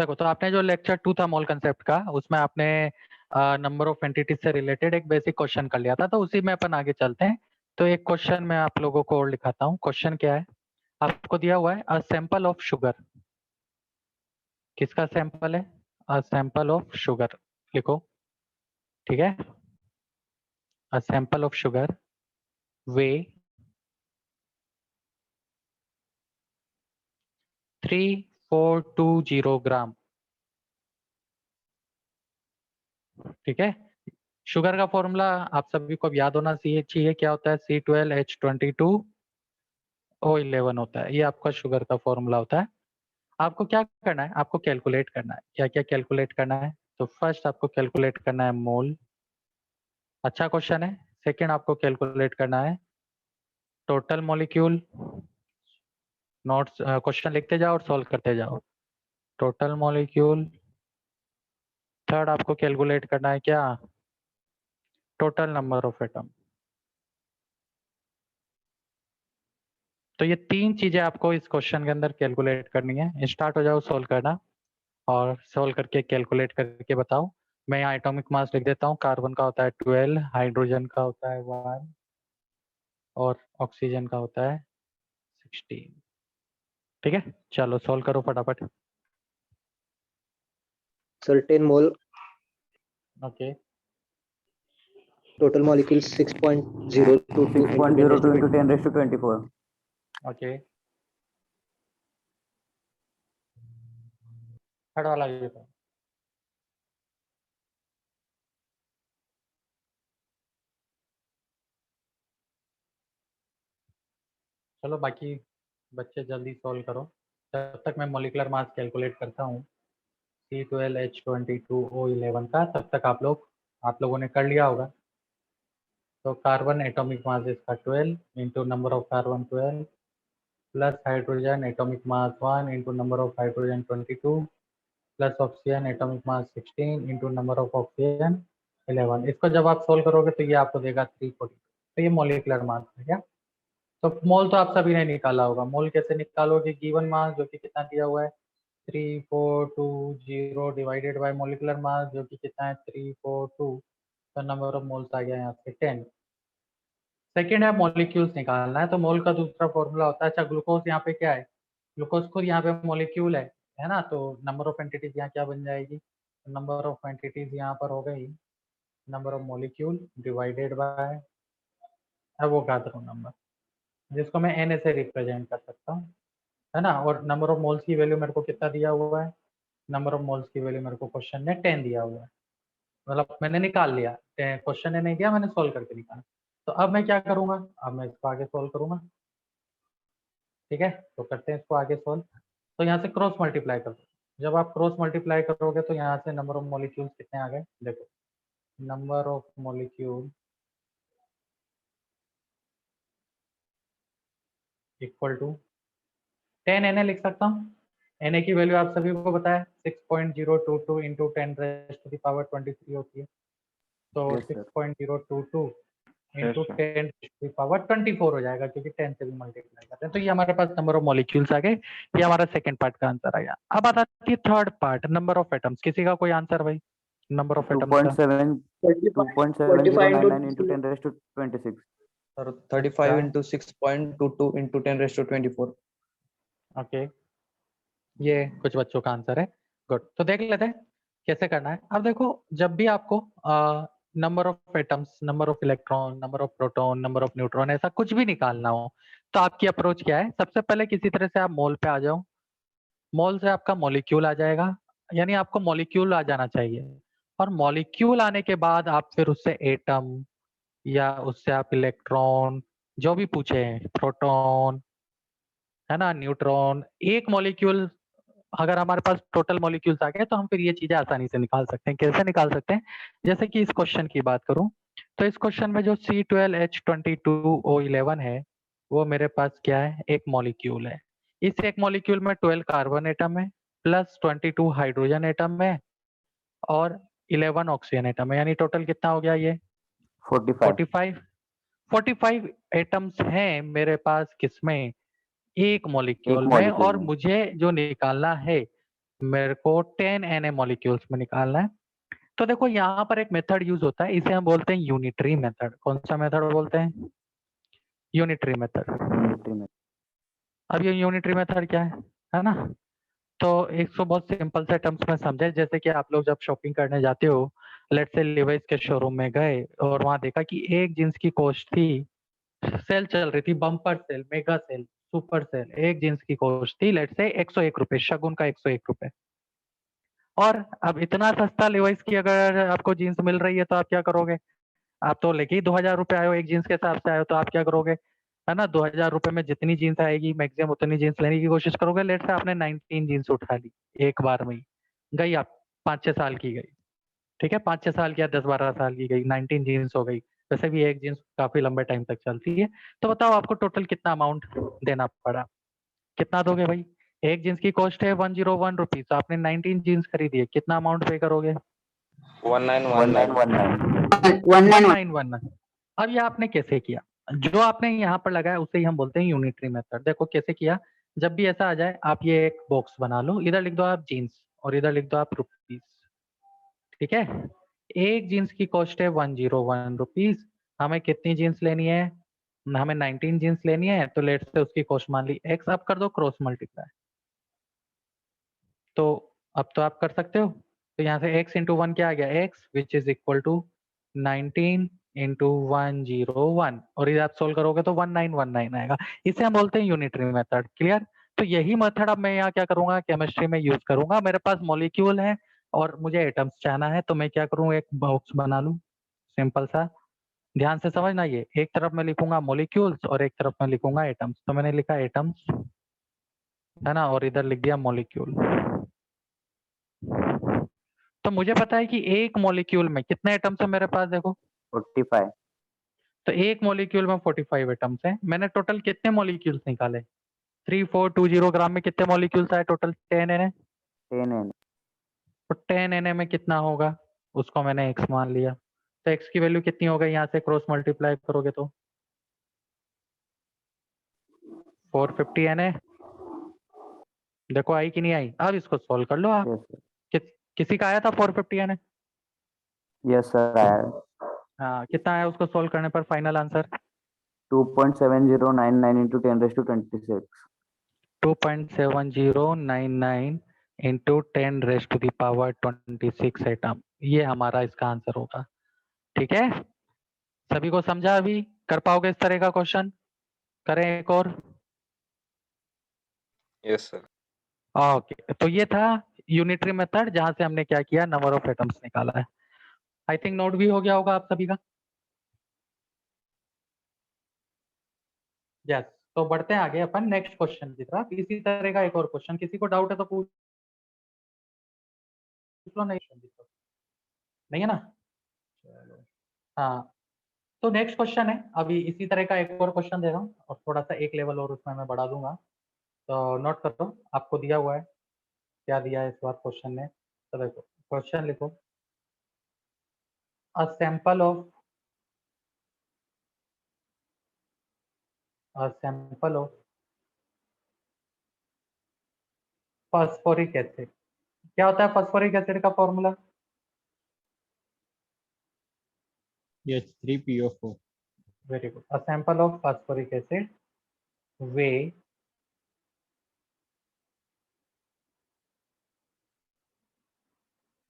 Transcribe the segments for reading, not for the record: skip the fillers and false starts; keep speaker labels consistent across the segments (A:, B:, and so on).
A: देखो, तो आपने जो लेक्चर 2 था मोल कंसेप्ट का, उसमें आपने नंबर ऑफ एंटिटीज से रिलेटेड एक बेसिक क्वेश्चन कर लिया था, तो उसी में अपन आगे चलते हैं। तो एक क्वेश्चन मैं आप लोगों को और दिखाता हूँ। क्वेश्चन क्या है, आपको दिया हुआ है अ सैंपल ऑफ शुगर। किसका सैंपल है? अ सैंपल ऑफ शुगर लिखो, ठीक है। अ सैंपल ऑफ शुगर वे 3420 ग्राम, ठीक है। शुगर का फॉर्मूला आप सभी को अब याद होना चाहिए, क्या होता है? C12H22O11 होता है, ये आपका शुगर का फॉर्मूला होता है। आपको क्या करना है? आपको कैलकुलेट करना है। क्या क्या कैलकुलेट करना है? तो फर्स्ट आपको कैलकुलेट करना है मोल, अच्छा क्वेश्चन है। सेकंड आपको कैलकुलेट करना है टोटल मॉलिक्यूल। नोट्स क्वेश्चन लिखते जाओ और सॉल्व करते जाओ। Total molecule. थर्ड आपको कैलकुलेट करना है क्या? Total number of atom. तो ये तीन चीजें आपको इस क्वेश्चन के अंदर कैलकुलेट करनी है। स्टार्ट हो जाओ सॉल्व करना, और सॉल्व करके कैलकुलेट करके बताओ। मैं यहाँ एटॉमिक मास लिख देता हूँ। कार्बन का होता है 12, हाइड्रोजन का होता है 1 और ऑक्सीजन का होता है 16। ठीक है, चलो सॉल्व करो फटाफट।
B: Sir 10 mole,
A: okay,
B: total molecules 6.022
C: 6.02 into 10 raised to 24.
A: Okay. Third वाला ये बताओ। चलो बाकी बच्चे जल्दी सॉल्व करो, जब तक मैं मॉलिक्यूलर मास कैलकुलेट करता हूँ C12H22O11 का, तब तक आप लोगों ने कर लिया होगा। तो कार्बन एटॉमिक मास इसका 12 into number of carbon 12 plus hydrogen atomic mass 1 into number of hydrogen 22 plus oxygen atomic mass 16 into number of oxygen 11। इसको जब आप सोल्व करोगे तो ये आपको देगा 340। तो ये मॉलिक्यूलर मास है क्या? तो मोल तो आप सभी ने निकाला होगा। मोल कैसे निकालोगे? गिवन मास जो कि कितना दिया हुआ है 3420 डिवाइडेड बाय मॉलिक्यूलर मास जो कि कितना है 342, तो नंबर ऑफ मोल्स आ गया यहाँ से 10। सेकेंड है मॉलिक्यूल्स निकालना है, तो मोल का दूसरा फॉर्मूला होता है, अच्छा ग्लूकोज यहाँ पे क्या है? ग्लूकोज खुद यहाँ पे मॉलिक्यूल है ना? तो नंबर ऑफ एंटिटीज यहाँ क्या बन जाएगी? नंबर ऑफ एंटिटीज यहाँ पर हो गई number of molecule divided by Avogadro number, जिसको मैं एन से रिप्रेजेंट कर सकता हूँ, है ना। और नंबर ऑफ मोल्स की वैल्यू मेरे को कितना दिया हुआ है? नंबर ऑफ मोल्स की वैल्यू मेरे को क्वेश्चन ने 10 दिया हुआ है, मतलब मैंने निकाल लिया। क्वेश्चन ने नहीं दिया, मैंने सोल्व करके निकाला। तो अब मैं क्या करूंगा? अब मैं इसको आगे सोल्व करूंगा, ठीक है। तो करते हैं इसको आगे सोल्व। तो यहाँ से क्रॉस मल्टीप्लाई कर दो। जब आप क्रॉस मल्टीप्लाई करोगे तो यहाँ से नंबर ऑफ मॉलिक्यूल्स कितने आ गए? देखो, number of molecule equal to 10 Na लिख सकता हूँ। Na की वैल्यू आप सभी को पता है 6.022 इंटू 10⁻³ होती है। तो
C: Yes, sir.
A: 6.022 into
C: Yes, sir.
A: 10⁻24 हो जाएगा, क्योंकि 10 से भी मल्टीप्लाई करते हैं। तो ये हमारे पास नंबर ऑफ मॉलिक्यूल्स आ गए। ये हमारा सेकंड पार्ट का आंसर आ गया। अब आता है third part, number of atoms. किसी का कोई आंसर भाई नंबर ऑफ एटम्स का?
C: 2.7099 into 10 raised to 26.
D: Sir, 35 into 6.22 into 10 raised to 24.
A: Okay, ये कुछ बच्चों का आंसर है। गुड, तो देख लेते हैं कैसे करना है। अब देखो, जब भी आपको number of atoms, number of electron, number of proton, number of neutron, ऐसा कुछ भी निकालना हो, तो आपकी अप्रोच क्या है? सबसे पहले किसी तरह से आप मोल पे आ जाओ। मोल से आपका मॉलिक्यूल आ जाएगा, यानी आपको मॉलिक्यूल आ जाना चाहिए। और मॉलिक्यूल आने के बाद आप फिर उससे एटम या उससे आप इलेक्ट्रॉन, जो भी पूछे, प्रोटॉन, है ना, न्यूट्रॉन, एक मॉलिक्यूल। अगर हमारे पास टोटल मॉलिक्यूल्स आ गए तो हम फिर ये चीजें आसानी से निकाल सकते हैं। कैसे निकाल सकते हैं? जैसे कि इस क्वेश्चन की बात करूं, तो इस क्वेश्चन में जो C12H22O11 है, वो मेरे पास क्या है? एक मॉलिक्यूल है। इस एक मॉलिक्यूल में 12 कार्बन एटम है, प्लस 22 हाइड्रोजन एटम है, और 11 ऑक्सीजन एटम है। यानी टोटल कितना हो गया? ये
C: 45.
A: 45 एटम्स हैं मेरे पास। किसमें? एक मॉलिक्यूल में।
C: molecule
A: और
C: में।
A: मुझे जो निकालना है मेरे को 10 Na मॉलिक्यूल्स में निकालना है। तो देखो यहाँ पर एक मेथड यूज होता है, इसे हम बोलते हैं यूनिटरी मेथड। कौन सा मेथड बोलते हैं? Unitary method.
C: यूनिटरी में
A: अब ये यूनिटरी मेथड क्या है ना? तो एक तो बहुत सिंपल से टर्म्स में समझे, जैसे कि आप लोग जब शॉपिंग करने जाते हो, लेट्स से लिवाइस के शोरूम में गए और वहां देखा कि एक जींस की कॉस्ट थी, सेल चल रही थी, bumper sale, mega sale, super sale, एक जींस की कॉस्ट थी लेट्स से 101 रुपए, शगुन का 101 रुपए। और अब इतना सस्ता लिवाइस की अगर आपको जीन्स मिल रही है तो आप क्या करोगे? आप तो लेके ही 2000 रुपए आए हो, एक जीन्स के हिसाब से आए हो, तो आप क्या करोगे? है ना, 2000 रुपए में जितनी जीन्स आएगी मैक्सिमम उतनी जीन्स लेने की कोशिश करोगे। लेट से आपने 19 जीन्स उठा ली एक बार में ही, गई आप 5-6 साल की गई, ठीक है, 5-6 साल की या 10-12 साल की गई, 19 जीन्स हो गई। वैसे भी एक जीन्स काफी लंबे टाइम तक चलती है। तो बताओ आपको टोटल कितना अमाउंट देना पड़ा? कितना दोगे भाई? एक जीन्स की कॉस्ट है 101 रुपीज, तो आपने 19 जीन्स खरीदी है, कितना अमाउंट पे करोगे?
C: 1919
A: 1919। अब ये आपने कैसे किया? जो आपने यहाँ पर लगाया उसे ही हम बोलते हैं यूनिटरी मेथड। देखो कैसे किया। जब भी ऐसा आ जाए आप ये एक बॉक्स बना लो, इधर लिख दो आप जीन्स और इधर लिख दो आप रुपीज, ठीक है। एक जीन्स की कॉस्ट है 101 रुपीज, हमें कितनी जीन्स लेनी है? हमें 19 जीन्स लेनी है, तो लेट से उसकी कॉस्ट मान ली एक्स। अब कर दो क्रॉस मल्टीप्लाई, तो अब तो आप कर सकते हो। तो यहाँ से x इंटू वन क्या आ गया? x which is equal to 19 into 101, और इधर आप सोल्व करोगे तो 1919 आएगा। इसे हम बोलते हैं यूनिटरी मेथड। क्लियर? तो यही मेथड अब मैं यहाँ क्या करूंगा, केमिस्ट्री में यूज करूंगा। मेरे पास मॉलिक्यूल है और मुझे एटम्स चाहना है, तो मैं क्या करूँ, एक बॉक्स बना लूँ सिंपल सा। ध्यान से समझना, ये एक तरफ मैं लिखूंगा मॉलिक्यूल्स और एक तरफ मैं लिखूंगा एटम्स। तो मैंने लिखा एटम्स, है ना, और इधर लिख दिया मॉलिक्यूल। तो मुझे पता है कि एक मॉलिक्यूल में कितने एटम्स है मेरे पास, देखो
C: 45
A: तो एक मॉलिक्यूल में 45 एटम्स हैं। मैंने टोटल कितने मॉलिक्यूल्स निकाले? 3420 ग्राम में कितने मॉलिक्यूल्स आए टोटल? 10 Na।
C: 10 N
A: तो 10 Na में कितना होगा उसको मैंने x मान लिया। तो x की वैल्यू कितनी हो गई? यहाँ से क्रॉस मल्टीप्लाई करोगे तो 450 Na। देखो आई कि नहीं आई? अब इसको सॉल्व कर लो आप।
C: यस
A: किसी का आया था 450 Na?
C: यस सर आया
A: हाँ, कितना आया उसको सॉल्व करने पर final answer?
C: 2.7099 into 10 raised to 26
A: 2.7099 into 10 raise to the power 26 atom, ये हमारा इसका आंसर होगा। ठीक है, सभी को समझा? अभी कर पाओगे इस तरह का क्वेश्चन? करें एक और?
E: Yes sir.
A: ओके, तो ये था यूनिटरी मेथड, जहां से हमने क्या किया, नंबर ऑफ एटम्स निकाला है। आई थिंक नोट भी हो गया होगा आप सभी का। यस, तो बढ़ते हैं आगे अपन नेक्स्ट क्वेश्चन की तरफ। इसी तरह का एक और क्वेश्चन, किसी को डाउट है तो पूछ लो। नहीं है ना? चलो, हाँ, तो नेक्स्ट क्वेश्चन है, अभी इसी तरह का एक और क्वेश्चन दे रहा हूँ और थोड़ा सा एक लेवल और उसमें मैं बढ़ा दूंगा। तो नोट कर लो, आपको दिया हुआ है, क्या दिया है इस बार क्वेश्चन ने। तो देखो क्वेश्चन लिखो, a sample of phosphoric acid. क्या होता है फास्फोरिक एसिड का formula?
F: H3PO4.
A: Very good. A sample of phosphoric acid weigh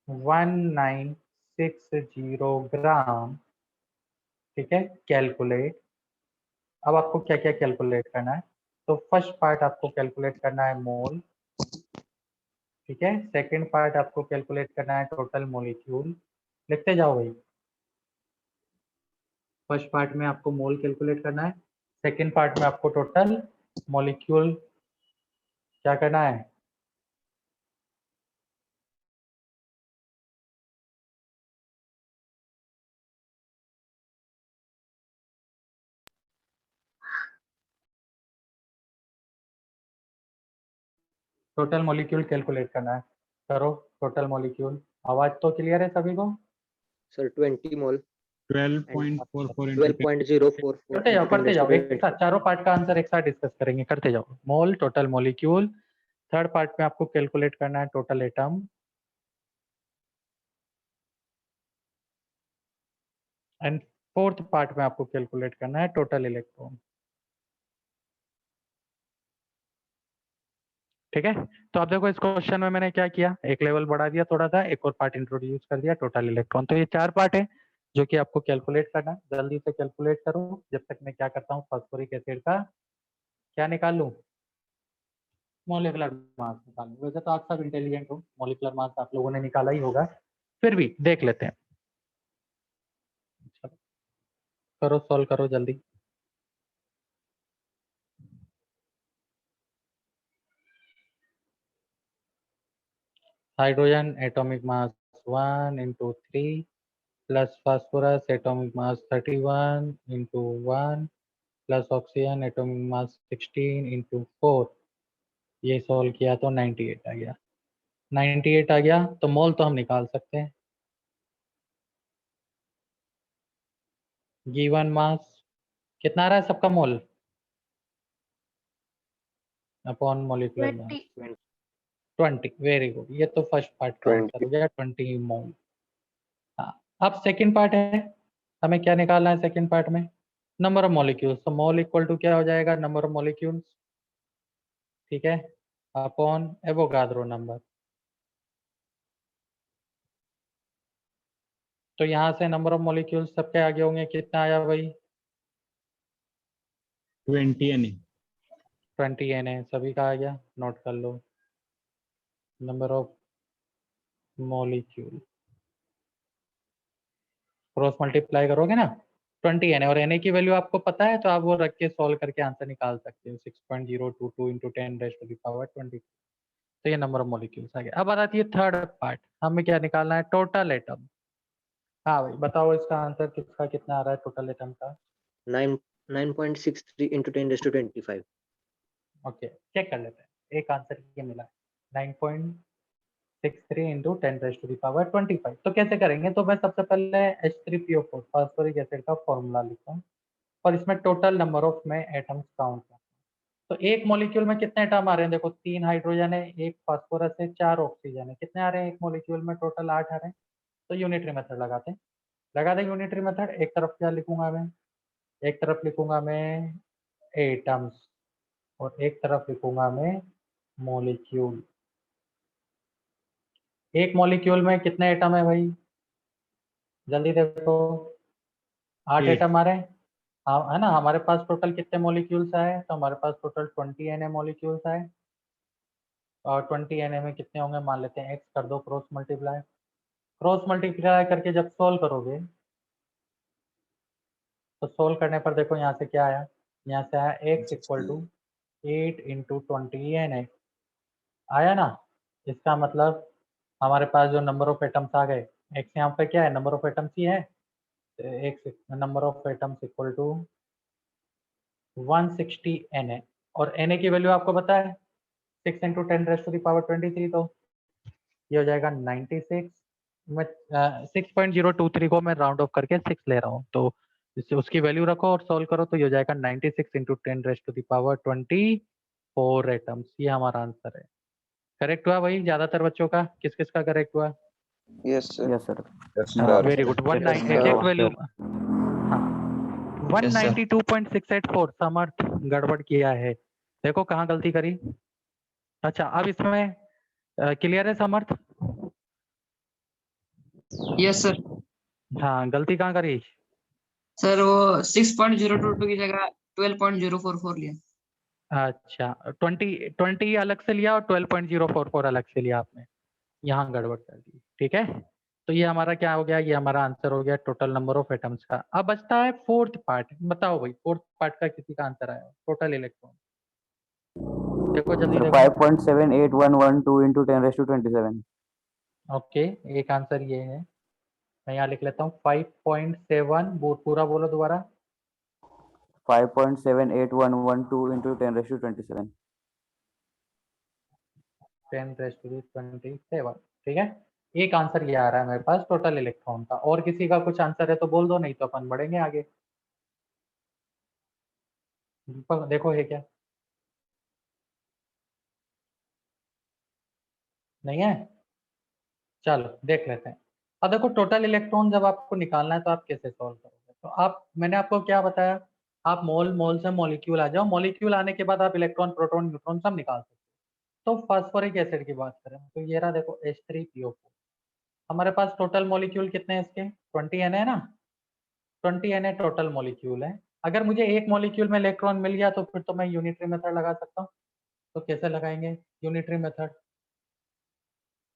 A: 1960 gram, ठीक है, कैलकुलेट। अब आपको क्या क्या कैलकुलेट करना है? तो फर्स्ट पार्ट आपको कैलकुलेट करना है मोल, ठीक है। सेकंड पार्ट आपको कैलकुलेट करना है टोटल मॉलिक्यूल। लिखते जाओ भाई। फर्स्ट पार्ट में आपको मोल कैलकुलेट करना है, सेकंड पार्ट में आपको टोटल मॉलिक्यूल क्या करना है? टोटल मॉलिक्यूल कैलकुलेट करना है। करो टोटल मॉलिक्यूल। आवाज तो क्लियर है सभी को?
B: सर 20 मोल
F: 12.44 into
B: 12.044
A: करते जाओ एक साथ, चारों पार्ट का आंसर एक साथ डिस्कस करेंगे। करते जाओ। मोल, टोटल मॉलिक्यूल, थर्ड पार्ट में आपको कैलकुलेट करना है total atom and fourth part में आपको कैलकुलेट करना है टोटल इलेक्ट्रॉन। ठीक है, तो आप देखो इस क्वेश्चन में मैंने क्या किया, एक लेवल बढ़ा दिया थोड़ा सा, एक और पार्ट इंट्रोड्यूस कर दिया टोटल इलेक्ट्रॉन। तो ये 4 पार्ट है जो कि आपको कैलकुलेट करना है। जल्दी से कैलकुलेट करो जब तक मैं क्या करता हूँ, फास्फोरिक एसिड का क्या निकाल लूँ, मॉलिक्यूलर मास निकाल लूँ। वैसे तो आप सब इंटेलिजेंट हो, मॉलिक्यूलर मास आप लोगों ने निकाला ही होगा, फिर भी देख लेते हैं। चलो करो, सॉल्व करो जल्दी। Hydrogen atomic mass 1 into 3 plus phosphorus atomic mass 31 into 1 plus oxygen atomic mass 16 into 4। ये सॉल्व किया तो 98 आ गया। 98 आ गया तो मोल तो हम निकाल सकते हैं। गिवन मास कितना आ रहा है सबका मोल अपॉन मॉलिक्यूलर मास 20। वेरी गुड, ये तो फर्स्ट पार्ट का आंसर हो गया 20 मोल। हाँ, अब सेकंड पार्ट है, हमें क्या निकालना है सेकंड पार्ट में, नंबर ऑफ मॉलिक्यूल्स। तो मोल इक्वल टू क्या हो जाएगा, नंबर ऑफ मॉलिक्यूल्स, ठीक है, अपॉन एवोगाद्रो नंबर। तो यहाँ से नंबर ऑफ मॉलिक्यूल्स सबके आगे होंगे, कितना आया भाई,
F: 20 Na
A: 20 Na सभी का आ गया, नोट कर लो। Number of molecule cross multiply करोगे ना 20 Na, और Na की वैल्यू आपको पता है तो आप वो रख के सॉल्व करके आंसर निकाल सकते हो, 6.022 into 10⁻⁻20। तो ये नंबर ऑफ मॉलिक्यूल्स आ गया। अब आती है थर्ड पार्ट, हमें क्या निकालना है, टोटल एटम। हाँ भाई बताओ इसका आंसर किसका कितना आ रहा है टोटल एटम का।
B: 9.63 into 10⁻25।
A: ओके चेक कर लेते हैं, एक आंसर ये मिला 9.63 into 10⁻25। तो कैसे करेंगे, तो मैं सबसे पहले H3PO4 फास्फोरिक एसिड का फॉर्मूला लिखता हूँ और इसमें टोटल नंबर ऑफ में एटम्स काउंट करता हूँ। तो एक मॉलिक्यूल में कितने एटम आ रहे हैं, देखो 3 हाइड्रोजन है, 1 फास्फोरस है, 4 ऑक्सीजन है, कितने आ रहे हैं एक मॉलिक्यूल में, टोटल 8 आ रहे हैं। तो यूनिटरी मेथड लगाते हैं, लगा दें यूनिटरी मेथड। एक तरफ क्या लिखूंगा मैं, एक तरफ लिखूंगा मैं एटम्स और एक तरफ लिखूंगा मैं मॉलिक्यूल। एक मॉलिक्यूल में कितने एटम है भाई, जल्दी देखो, 8
F: 8
A: एटम आ रहे हैं। हाँ है ना, हमारे पास टोटल कितने मॉलिक्यूल्स आए, तो हमारे पास टोटल 20 Na मॉलिक्यूल्स आए, और 20 Na में कितने होंगे, मान लेते हैं x कर दो क्रॉस मल्टीप्लाई। क्रॉस मल्टीप्लाई करके जब सोल्व करोगे तो सोल्व करने पर देखो यहाँ से क्या आया, यहाँ से आया x equal to 8 into 20 Na आया ना। इसका मतलब हमारे पास जो नंबर ऑफ एटम्स आ गए, x यहाँ पे क्या है, नंबर ऑफ एटम्स ही है, x number of atoms equal to 160 Na, और Na की वैल्यू आपको पता है 6 into 10⁻23। तो ये हो जाएगा 96। मैं 6.023 को मैं राउंड ऑफ करके 6 ले रहा हूँ, तो इससे उसकी वैल्यू रखो और सॉल्व करो तो ये हो जाएगा 96 into 10⁻24 एटम्स। ये हमारा आंसर है। करेक्ट हुआ भाई ज्यादातर बच्चों का, किस किस का करेक्ट हुआ,
D: Yes, sir.
C: Yes, sir.
D: Yes, sir.
A: Very good.
D: Yes, sir.
A: Exact value हाँ
D: Yes, sir.
A: 192.684। समर्थ गड़बड़ किया है, देखो कहाँ गलती करी। अच्छा अब इसमें क्लियर है समर्थ,
E: यस सर।
A: हाँ गलती कहाँ करी,
E: सर वो 6.022 की जगह 12.044 लिया।
A: अच्छा 20 अलग से लिया और 12.044 अलग से लिया आपने, यहाँ गड़बड़ कर दी। ठीक है, तो ये हमारा क्या हो गया, ये हमारा आंसर हो गया टोटल नंबर ऑफ एटम्स का। अब बचता है फोर्थ पार्ट, बताओ भाई फोर्थ पार्ट का किसी का आंसर आया टोटल इलेक्ट्रॉन, देखो जल्दी
C: Sir,
A: देखो।
C: 5.78112 into 10⁻27.
A: ओके एक आंसर ये है, मैं यहाँ लिख लेता हूँ 5.7, पूरा बोलो दोबारा,
C: 5.78112 into 10⁻27.
A: 10⁻27। ठीक है, एक आंसर ये आ रहा है मेरे पास टोटल इलेक्ट्रॉन का। और किसी का कुछ आंसर है तो बोल दो, नहीं तो अपन बढ़ेंगे आगे। दीपक देखो है क्या, नहीं है? चलो देख लेते हैं। अब देखो टोटल इलेक्ट्रॉन जब आपको निकालना है तो आप कैसे सॉल्व करोगे? तो आप, मैंने आपको क्या बताया, आप मोल मोल से मॉलिक्यूल आ जाओ, मॉलिक्यूल आने के बाद आप इलेक्ट्रॉन प्रोटॉन न्यूट्रॉन सब निकाल सकते हो। तो फास्फोरिक एसिड की बात करें तो ये रहा देखो H3PO4। हमारे पास टोटल मॉलिक्यूल कितने हैं इसके? 20 Na है ना, 20 Na टोटल मॉलिक्यूल है। अगर मुझे एक मॉलिक्यूल में इलेक्ट्रॉन मिल गया तो फिर तो मैं यूनिटरी मेथड लगा सकता हूँ। तो कैसे लगाएंगे यूनिटरी मेथड?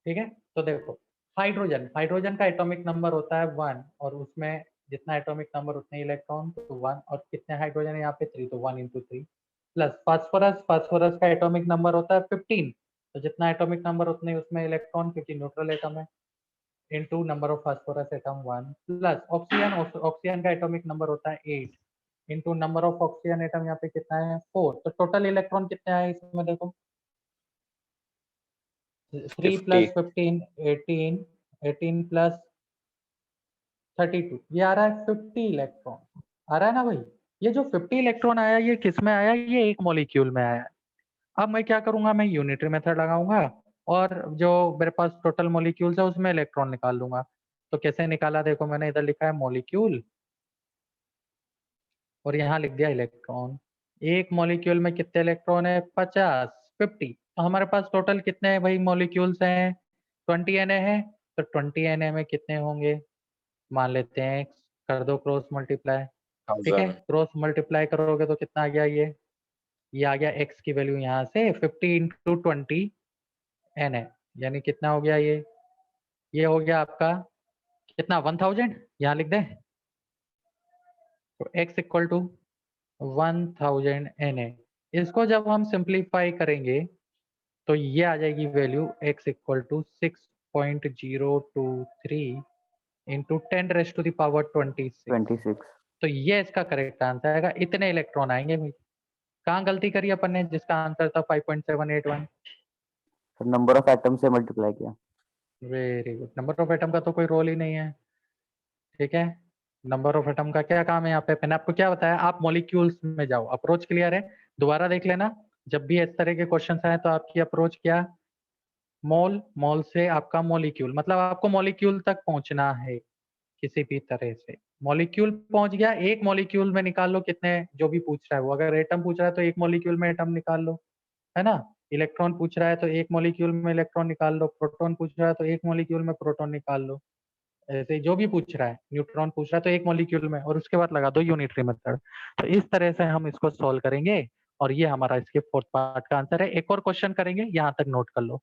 A: ठीक है, तो देखो हाइड्रोजन, हाइड्रोजन का एटॉमिक नंबर होता है 1 और उसमें जितना एटॉमिक नंबर उतने इलेक्ट्रॉन, तो 1 और कितने हाइड्रोजन है यहाँ पे 3, तो 1 × 3 प्लस फास्फोरस, फास्फोरस का एटॉमिक नंबर होता है 15, तो जितना एटॉमिक नंबर उतने उसमें इलेक्ट्रॉन क्योंकि न्यूट्रल एटम है, into number of phosphorus atom 1 plus oxygen, oxygen का एटॉमिक नंबर होता है 8 into number of oxygen atom यहाँ पे कितना है 4, तो टोटल इलेक्ट्रॉन कितने आए इसमें देखो 3 + 15 18 18 + 32 ये आ रहा है 50 इलेक्ट्रॉन आ रहा है ना भाई। ये जो 50 इलेक्ट्रॉन आया ये किस में आया? ये एक मॉलिक्यूल में आया। अब मैं क्या करूंगा, मैं यूनिटरी मेथड लगाऊंगा और जो मेरे पास टोटल मॉलिक्यूल्स है उसमें इलेक्ट्रॉन निकाल लूंगा। तो कैसे निकाला देखो, मैंने इधर लिखा है मॉलिक्यूल और यहाँ लिख दिया इलेक्ट्रॉन। एक मॉलिक्यूल में कितने इलेक्ट्रॉन है? 50 50। तो हमारे पास टोटल कितने हैं भाई मॉलिक्यूल्स हैं? 20 Na है, तो 20 Na में कितने होंगे? मान लेते हैं, कर दो क्रॉस मल्टीप्लाई। ठीक है, क्रॉस मल्टीप्लाई करोगे तो कितना आ गया? ये आ गया x की वैल्यू यहाँ से 50 × 20 Na, यानी कितना हो गया? ये हो गया आपका कितना? 1000। यहाँ लिख दें तो x = 1000 Na। इसको जब हम सिंप्लीफाई करेंगे तो ये आ जाएगी वैल्यू x = 6.023 × 10⁻26।
C: 26.
A: तो ये इसका करेक्ट आंसर आएगा। इतने इलेक्ट्रॉन आएंगे भाई। कहाँ गलती करी अपन ने? जिसका आंसर था 5.781।
C: सर नंबर ऑफ एटम से मल्टीप्लाई किया।
A: Very good. Number of atom का तो कोई रोल ही नहीं है। ठीक है, नंबर ऑफ एटम का क्या काम है यहाँ पे? मैंने आपको क्या बताया, आप मॉलिक्यूल्स में जाओ। अप्रोच क्लियर है? दोबारा देख लेना, जब भी इस तरह के क्वेश्चन आए तो आपकी अप्रोच क्या? मोल, मोल से आपका मॉलिक्यूल, मतलब आपको मॉलिक्यूल तक पहुंचना है किसी भी तरह से। मॉलिक्यूल पहुंच गया, एक मॉलिक्यूल में निकाल लो कितने, जो भी पूछ रहा है वो। अगर एटम पूछ रहा है तो एक मॉलिक्यूल में एटम निकाल लो, है ना। इलेक्ट्रॉन पूछ रहा है तो एक मॉलिक्यूल में इलेक्ट्रॉन निकाल लो। प्रोटॉन पूछ रहा है तो एक मॉलिक्यूल में प्रोटॉन निकाल लो। ऐसे जो भी पूछ रहा है, न्यूट्रॉन पूछ रहा है तो एक मॉलिक्यूल में, और उसके बाद लगा दो यूनिटरी मेथड। तो इस तरह से हम इसको सॉल्व करेंगे और ये हमारा इसके 4th पार्ट का आंसर है। एक और क्वेश्चन करेंगे, यहाँ तक नोट कर लो।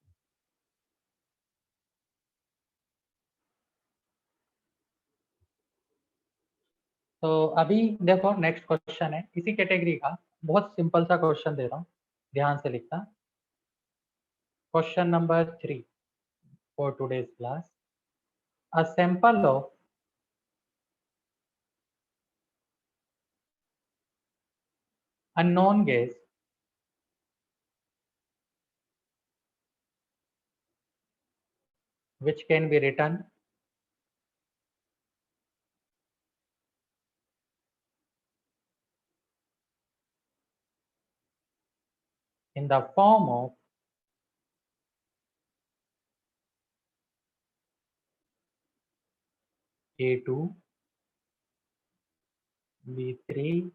A: तो अभी देखो नेक्स्ट क्वेश्चन है इसी कैटेगरी का, बहुत सिंपल सा क्वेश्चन दे रहा हूँ, ध्यान से लिखना। Question number 3 for today's class. A sample of unknown gas which can be written in the form of A2, B3,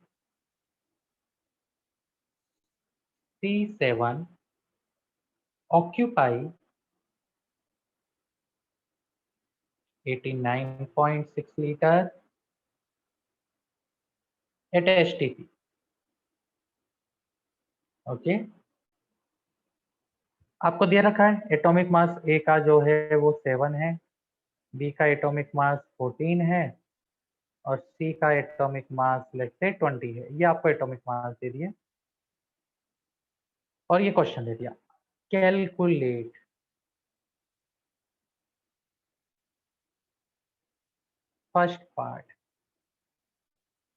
A: C7 occupy 89.6 liter at STP. Okay, आपको दिया रखा है एटॉमिक मास A का जो है वो 7 है, B का एटॉमिक मास 14 है और C का एटॉमिक मास लेट्स से 20 है। ये आपको एटॉमिक मास दे दिए और ये क्वेश्चन दे दिया, calculate first part,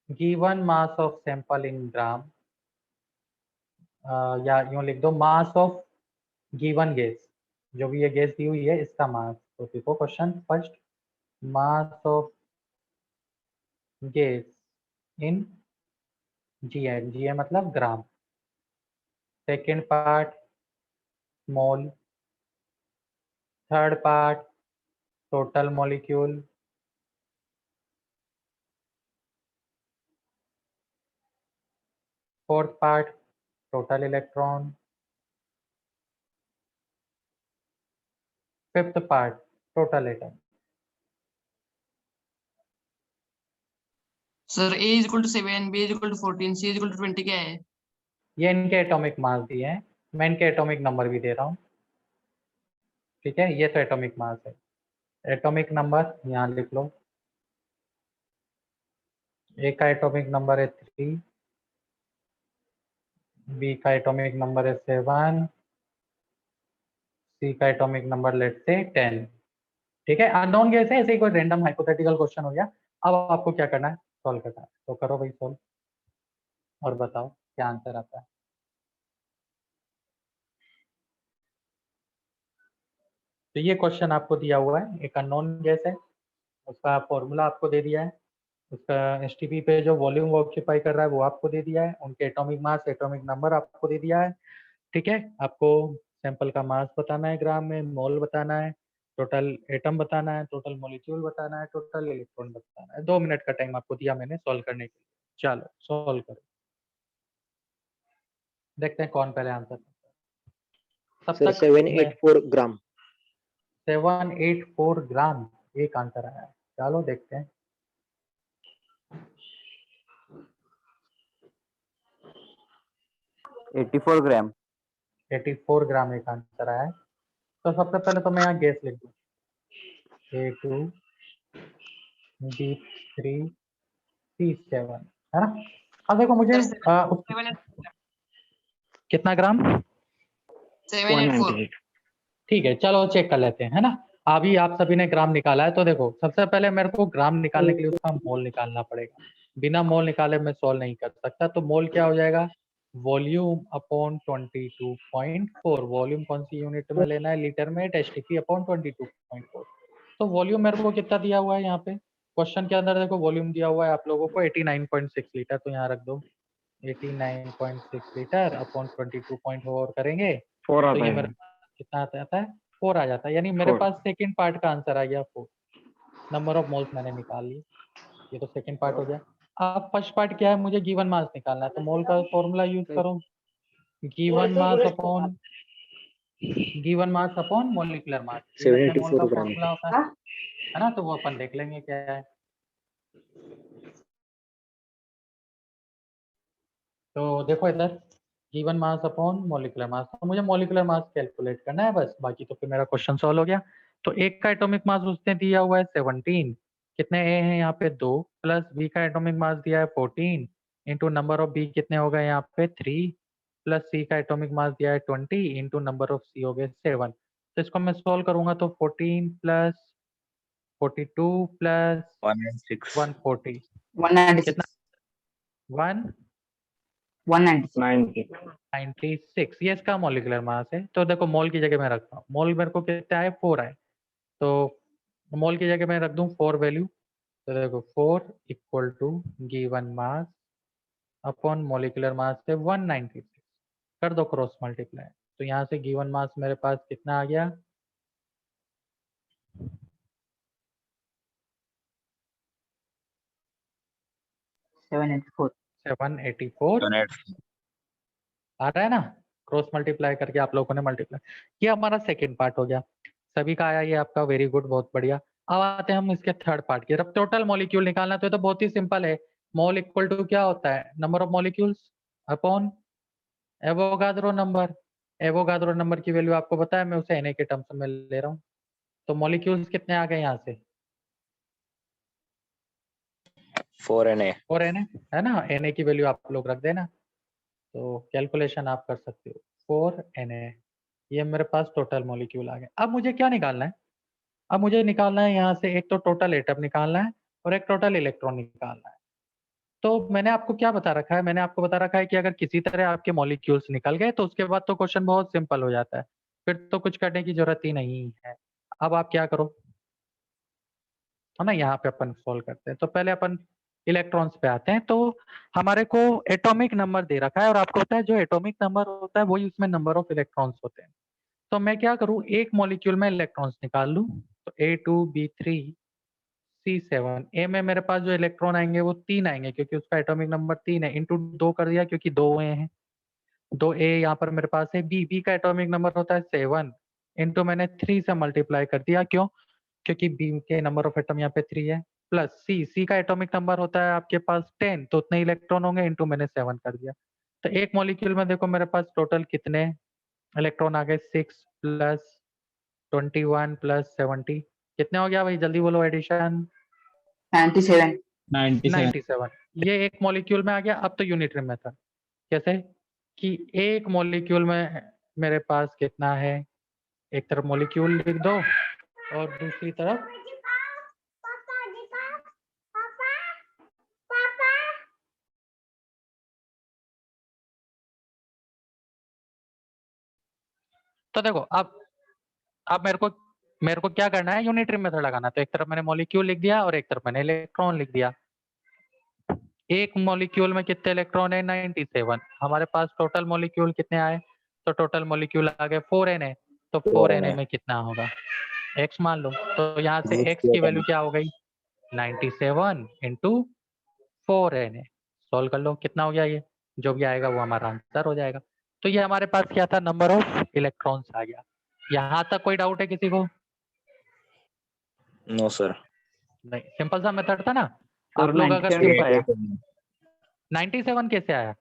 A: given mass of sample in gram, या यूं लिख दो मास ऑफ गिवन गैस, जो भी ये गैस दी हुई है इसका मास। तो देखो question first, mass of gas in GM, GM मतलब gram. Second part mole, third part total molecule, fourth part total electron, fifth part total atom.
E: Sir A is equal to 7, B is equal to 14, C is equal to 20 क्या है?
A: ये इनके atomic mass दिए हैं, मैं इनके atomic number भी दे रहा हूँ, ठीक है। ये तो एटॉमिक मास है। एटॉमिक नंबर यहाँ लिख लो, ए का एटॉमिक नंबर है 3, बी का एटॉमिक नंबर है 7, सी का एटॉमिक नंबर लेट से 10, ठीक है। अननोन गैस है, ऐसे ही कोई रैंडम हाइपोथेटिकल क्वेश्चन हो गया। अब आपको क्या करना है, सॉल्व करना है, तो करो भाई सॉल्व और बताओ क्या आंसर आता है। तो ये क्वेश्चन आपको दिया हुआ है, एक अननोन गैस है, उसका फॉर्मूला आपको दे दिया है, उसका एसटीपी पे जो वॉल्यूम वो ऑक्यूपाई कर रहा है वो आपको दे दिया है, उनके एटॉमिक मास एटॉमिक नंबर आपको दे दिया है, ठीक है। आपको सैंपल का मास बताना है ग्राम में, मोल बताना है, टोटल एटम बताना है, टोटल मॉलिक्यूल बताना है, टोटल इलेक्ट्रॉन बताना है। 2 मिनट का टाइम आपको दिया मैंने सॉल्व करने के लिए। चलो सॉल्व करो, देखते हैं कौन पहले आंसर करता है। तब
B: सर
A: तक
B: 784 ग्राम।
A: 784 ग्राम एक आंसर आया है। चलो देखते हैं।
C: $84 ग्राम।
A: 84 ग्राम एक आंसर आया है। तो सबसे पहले तो मैं यहाँ गैस लिख दूँ, A2 B3 C7, है ना। अब देखो मुझे कितना ग्राम,
E: 784।
A: ठीक है चलो चेक कर लेते हैं, है ना। अभी आप सभी ने ग्राम निकाला है, तो देखो सबसे पहले मेरे को ग्राम निकालने के लिए उसका मोल निकालना पड़ेगा। बिना मोल निकाले मैं सॉल्व नहीं कर सकता। तो मोल क्या हो जाएगा, वॉल्यूम अपॉन 22.4। वॉल्यूम कौन सी यूनिट में लेना है, लीटर में, एचटीपी अपॉन 22.4। तो वॉल्यूम मेरे को कितना दिया हुआ है यहाँ पे क्वेश्चन के अंदर, देखो वॉल्यूम दिया हुआ है आप लोगों को 89.6 लीटर, तो यहाँ रख दो 89.6 लीटर अपॉन 22.4 करेंगे तो ये मेरे कितना आता है 4 आ जाता है, यानी मेरे पास सेकंड पार्ट का आंसर आ गया 4। नंबर ऑफ मोल्स मैंने निकाल ली, ये तो सेकंड पार्ट हो गया। अब फर्स्ट पार्ट क्या है, मुझे गिवन मास निकालना है, तो मोल का फॉर्मूला यूज करो, गिवन मास अपॉन मॉलिक्यूलर मास। ये अपने मोल का
B: 784 ग्राम।
A: फॉर्मूला होता है ना, तो वो अपन देख लेंगे क्या है। तो देखो इधर गिवन मास अपॉन मॉलिक्यूलर मास, तो मुझे मॉलिक्यूलर मास कैलकुलेट करना है बस, बाकी तो फिर मेरा क्वेश्चन सॉल्व हो गया। तो एक का एटॉमिक मास उसने दिया हुआ है 17, कितने ए हैं यहाँ पे 2, प्लस बी का एटॉमिक मास दिया है 14 इंटू नंबर ऑफ बी कितने हो गए यहाँ पे 3, प्लस सी का एटॉमिक मास दिया है 20 इंटू नंबर ऑफ सी हो गए 7। तो इसको मैं सॉल्व करूंगा तो 14 प्लस 42 प्लस 140 कितना 196, ये इसका मॉलिक्यूलर मास है। तो देखो मोल की जगह मैं रखता हूँ, मोल मेरे को कितना है 4 है, तो मोल की जगह मैं रख दूं 4 वैल्यू। तो देखो 4 equal to given mass upon molecular mass से 196 कर दो क्रॉस मल्टीप्लाई, तो यहाँ से गिवन मास मेरे पास कितना आ गया 784 आ रहा है ना, क्रॉस मल्टीप्लाई करके आप लोगों ने मल्टीप्लाई। ये हमारा सेकंड पार्ट हो गया, सभी का आया ये आपका, वेरी गुड, बहुत बढ़िया। अब आते हैं हम इसके थर्ड पार्ट की तरफ। टोटल मॉलिक्यूल निकालना तो ये तो बहुत ही सिंपल है, मोल इक्वल टू क्या होता है, number of molecules upon Avogadro number. Avogadro number की वैल्यू आपको पता है, मैं उसे Na के टर्म्स में ले रहा हूँ। तो मॉलिक्यूल्स कितने आ गए यहाँ से
D: 4Na
A: 4Na, है ना। Na की वैल्यू आप लोग रख देना, तो कैलकुलेशन आप कर सकते हो 4Na। ये मेरे पास टोटल मॉलिक्यूल आ गए। अब मुझे क्या निकालना है, अब मुझे निकालना है यहाँ से एक तो टोटल एटम निकालना है और एक टोटल इलेक्ट्रॉन निकालना है। तो मैंने आपको क्या बता रखा है, मैंने आपको बता रखा है कि अगर किसी तरह आपके मॉलिक्यूल्स निकल गए तो उसके बाद तो क्वेश्चन बहुत सिंपल हो जाता है, फिर तो कुछ करने की जरूरत ही नहीं है। अब आप क्या करो, है ना, यहाँ पे अपन सॉल्व करते हैं। तो पहले अपन इलेक्ट्रॉन्स पे आते हैं। तो हमारे को एटॉमिक नंबर दे रखा है और आपको पता है जो एटॉमिक नंबर होता है वही उसमें नंबर ऑफ इलेक्ट्रॉन्स होते हैं। तो मैं क्या करूं, एक मॉलिक्यूल में इलेक्ट्रॉन्स निकाल लूं। तो A2B3C7, ए में मेरे पास जो इलेक्ट्रॉन आएंगे वो 3 आएंगे क्योंकि उसका एटॉमिक नंबर 3 है, इंटू 2 कर दिया क्योंकि 2 ए हैं। 2 ए यहाँ पर मेरे पास है। बी का एटॉमिक नंबर होता है 7, इंटू मैंने 3 से मल्टीप्लाई कर दिया। क्यों? क्योंकि बी के नंबर ऑफ एटम यहाँ पे 3 है। प्लस सी का एटॉमिक नंबर होता है आपके पास 10, तो उतने इलेक्ट्रॉन होंगे, इंटू मैंने 7 कर दिया। तो एक मॉलिक्यूल में देखो मेरे पास टोटल कितने इलेक्ट्रॉन आ गए, 6 प्लस 21 प्लस 70, कितने हो गया भाई, जल्दी बोलो एडिशन।
G: 97
A: 97। ये एक मॉलिक्यूल में आ गया। अब तो यूनिटरी मेथड कैसे कि एक मॉलिक्यूल में मेरे पास कितना है, एक तरफ मॉलिक्यूल लिख दो और दूसरी तरफ तो देखो अब मेरे को क्या करना है, यूनिटरी मेथड लगाना। तो एक तरफ मैंने मॉलिक्यूल लिख दिया और एक तरफ मैंने इलेक्ट्रॉन लिख दिया। एक मॉलिक्यूल में कितने इलेक्ट्रॉन है, 97। हमारे पास टोटल मॉलिक्यूल कितने आए, तो टोटल मॉलिक्यूल आ गए 4Na। तो 4Na में कितना होगा, x मान लो। तो यहाँ से x की वैल्यू क्या हो गई, 97 इंटू 4Na। सॉल्व कर लो, कितना हो गया, ये जो भी आएगा वो हमारा आंसर हो जाएगा। तो ये हमारे पास क्या था, नंबर ऑफ इलेक्ट्रॉन्स आ गया। यहाँ तक कोई डाउट है किसी को?
H: No sir.
A: नहीं, सिंपल सा मेथड था ना।
G: और
A: आप लोग अगर
G: 97
A: सिंपल
G: आया।
A: 97 कैसे आया,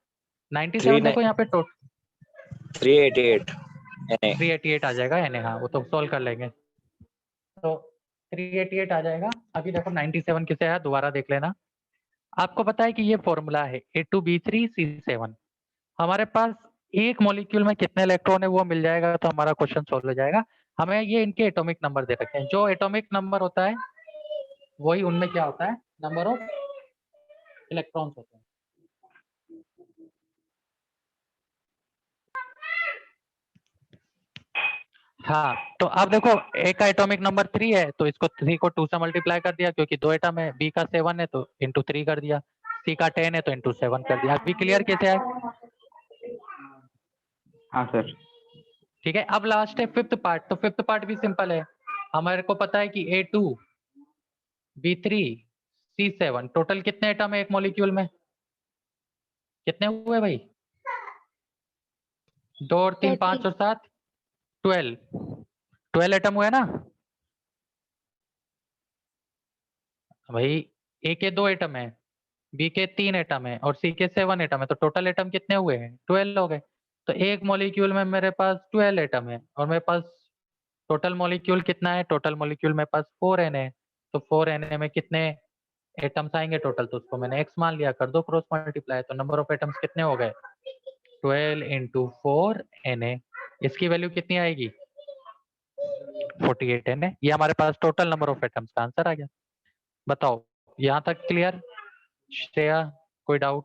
A: 97 देखो यहाँ पे
H: 388
A: 388 आ जाएगा यानी, हाँ वो तो सॉल्व कर लेंगे। तो 388 आ जाएगा। अभी देखो 97 किसे आया, दोबारा देख लेना। आपको पता है कि ये फॉर्मूला है A2B3C7। हमारे पास एक मॉलिक्यूल में कितने इलेक्ट्रॉन है वो मिल जाएगा तो हमारा क्वेश्चन सॉल्व हो जाएगा। हमें ये इनके एटॉमिक नंबर दे रखे हैं, जो एटॉमिक नंबर होता है वही उनमें क्या होता है, नंबर ऑफ इलेक्ट्रॉन्स होते हैं। हाँ, तो अब देखो ए का एटॉमिक नंबर 3 है तो इसको 3 को 2 से मल्टीप्लाई कर दिया क्योंकि 2 एटम है। बी का 7 है तो इंटू 3 कर दिया। सी का 10 है तो इंटू 7 कर दिया। अभी क्लियर कैसे है?
G: हाँ सर।
A: ठीक है, अब लास्ट है फिफ्थ पार्ट। तो फिफ्थ पार्ट भी सिंपल है। हमारे को पता है कि A2 B3 C7 टोटल कितने एटम है एक मॉलिक्यूल में, कितने हुए भाई, 2 और 3 5 और 7 12 एटम हुए ना भाई। ए के 2 एटम है, बी के 3 एटम है और सी के 7 एटम है, तो टोटल एटम कितने हुए हैं, 12 हो गए। तो एक मॉलिक्यूल में मेरे पास 12 एटम है और मेरे पास टोटल मॉलिक्यूल कितना है, टोटल मॉलिक्यूल मेरे पास 4Na है। तो 4Na में कितने एटम्स आएंगे टोटल, तो उसको मैंने x मान लिया, कर दो क्रॉस मल्टीप्लाई। तो नंबर ऑफ एटम्स कितने हो गए, 12 इंटू 4Na। इसकी वैल्यू कितनी आएगी, 48Na। ये हमारे पास टोटल नंबर ऑफ एटम्स का आंसर आ गया। बताओ यहाँ तक क्लियर श्रेया, कोई डाउट?